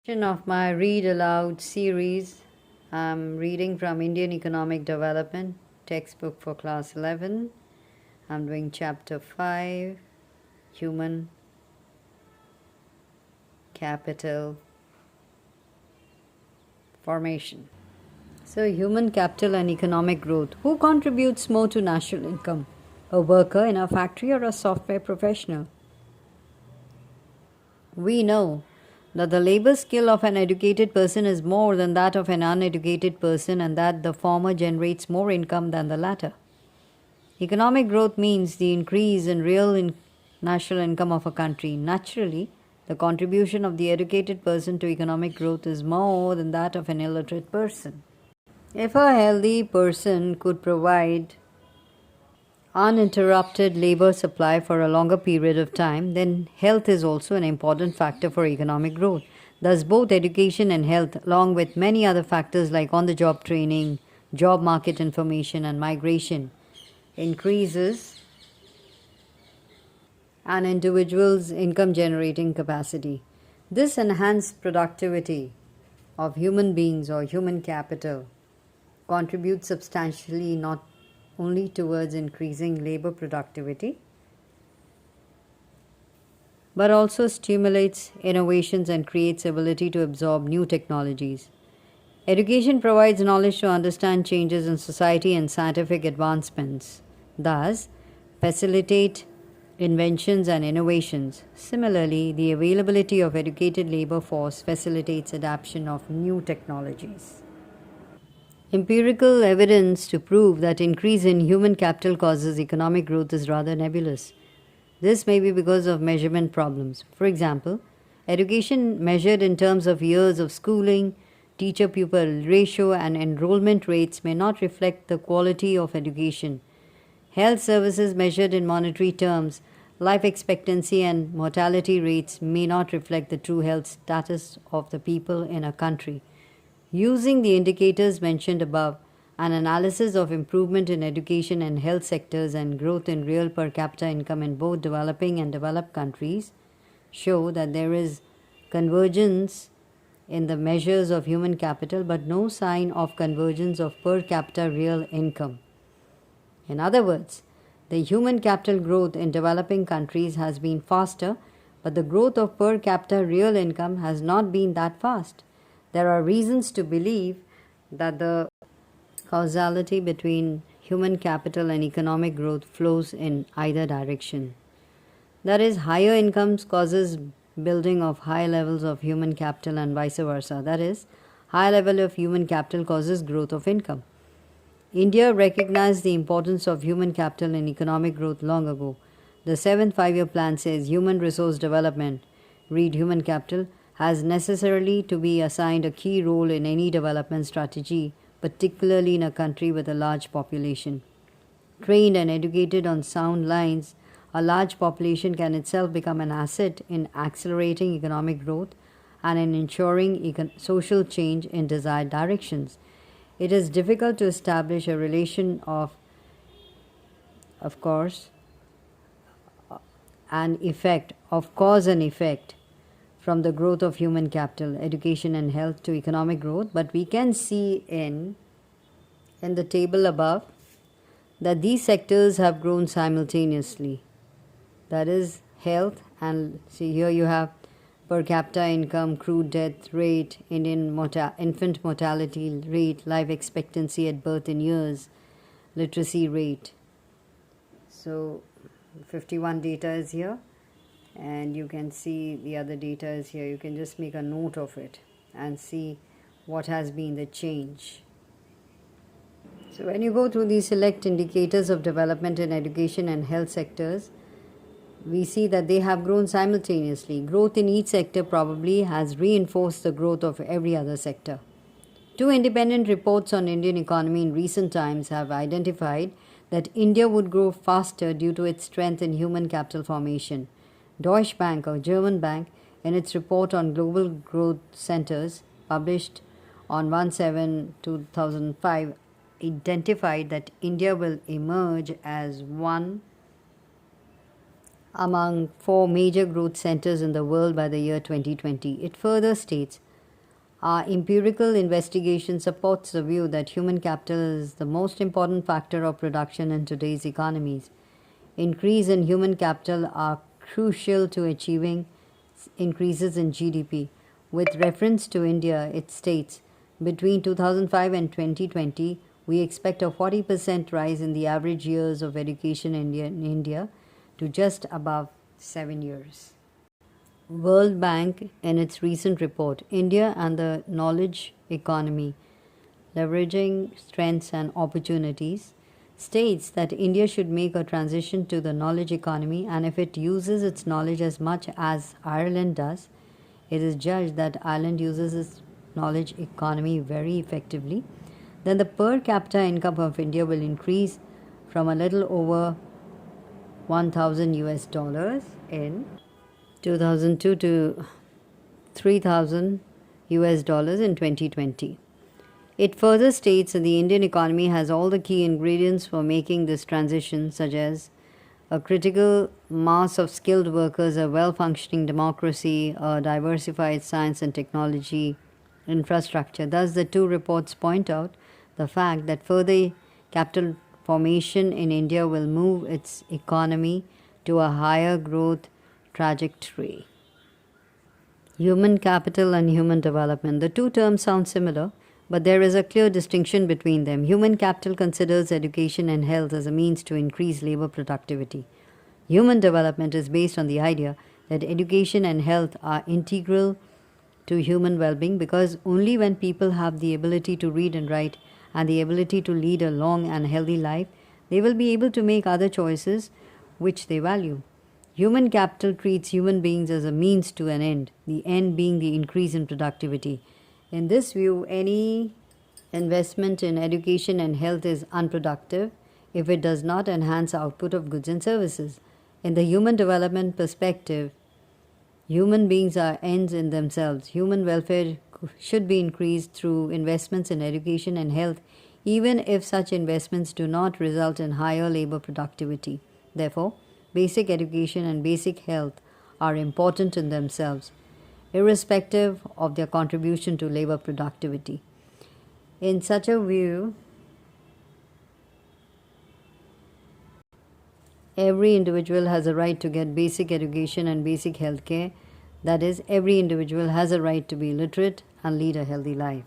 Of my read aloud series. I'm reading from Indian Economic Development textbook for class 11. I'm doing chapter 5, Human Capital Formation. So, human capital and economic growth. Who contributes more to national income? A worker in a factory or a software professional? We know that the labor skill of an educated person is more than that of an uneducated person, and that the former generates more income than the latter. Economic growth means the increase in national income of a country. Naturally, the contribution of the educated person to economic growth is more than that of an illiterate person. If a healthy person could provide uninterrupted labor supply for a longer period of time, then health is also an important factor for economic growth. Thus, both education and health, along with many other factors like on the job training, job market information, and migration, increases an individual's income generating capacity. This enhanced productivity of human beings or human capital contributes substantially not only towards increasing labor productivity, but also stimulates innovations and creates ability to absorb new technologies. Education provides knowledge to understand changes in society and scientific advancements, thus facilitate inventions and innovations. Similarly, the availability of educated labor force facilitates adoption of new technologies. Empirical evidence to prove that increase in human capital causes economic growth is rather nebulous. This may be because of measurement problems. For example, education measured in terms of years of schooling, teacher-pupil ratio, and enrollment rates may not reflect the quality of education. Health services measured in monetary terms, life expectancy and mortality rates may not reflect the true health status of the people in a country. Using the indicators mentioned above, an analysis of improvement in education and health sectors and growth in real per capita income in both developing and developed countries show that there is convergence in the measures of human capital but no sign of convergence of per capita real income. In other words, the human capital growth in developing countries has been faster, but the growth of per capita real income has not been that fast. There are reasons to believe that the causality between human capital and economic growth flows in either direction. That is, higher incomes causes building of high levels of human capital and vice versa. That is, high level of human capital causes growth of income. India recognized the importance of human capital in economic growth long ago. The 7th five-year plan says human resource development, read human capital, has necessarily to be assigned a key role in any development strategy, particularly in a country with a large population. Trained and educated on sound lines, a large population can itself become an asset in accelerating economic growth and in ensuring social change in desired directions. It is difficult to establish a relation of course, cause and effect from the growth of human capital, education and health to economic growth, but we can see in the table above that these sectors have grown simultaneously. That is health, and see here you have per capita income, crude death rate, infant mortality rate, life expectancy at birth in years, literacy rate. So 51 data is here, and you can see the other data is here. You can just make a note of it and see what has been the change. So when you go through these select indicators of development in education and health sectors, we see that they have grown simultaneously. Growth in each sector probably has reinforced the growth of every other sector. Two independent reports on Indian economy in recent times have identified that India would grow faster due to its strength in human capital formation. Deutsche Bank, a German bank, in its report on global growth centers published on 1/7/2005, identified that India will emerge as one among 4 major growth centers in the world by the year 2020. It further states Our empirical investigation supports the view that human capital is the most important factor of production in today's economies. Increase in human capital are crucial to achieving increases in GDP. With reference to India, it states, between 2005 and 2020, we expect a 40% rise in the average years of education in India to just above 7 years. World Bank, in its recent report, India and the Knowledge Economy, Leveraging Strengths and Opportunities, states that India should make a transition to the knowledge economy, and if it uses its knowledge as much as Ireland does, it is judged that Ireland uses its knowledge economy very effectively, then the per capita income of India will increase from a little over 1,000 US dollars in 2002 to 3,000 US dollars in 2020. It further states that the Indian economy has all the key ingredients for making this transition, such as a critical mass of skilled workers, a well-functioning democracy, a diversified science and technology infrastructure. Thus, the two reports point out the fact that further capital formation in India will move its economy to a higher growth trajectory. Human capital and human development. The two terms sound similar, but there is a clear distinction between them. Human capital considers education and health as a means to increase labor productivity. Human development is based on the idea that education and health are integral to human well-being, because only when people have the ability to read and write and the ability to lead a long and healthy life, they will be able to make other choices which they value. Human capital treats human beings as a means to an end, the end being the increase in productivity. In this view, any investment in education and health is unproductive if it does not enhance output of goods and services. In the human development perspective, human beings are ends in themselves. Human welfare should be increased through investments in education and health, even if such investments do not result in higher labor productivity. Therefore, basic education and basic health are important in themselves, irrespective of their contribution to labor productivity. In such a view, every individual has a right to get basic education and basic health care. That is, every individual has a right to be literate and lead a healthy life.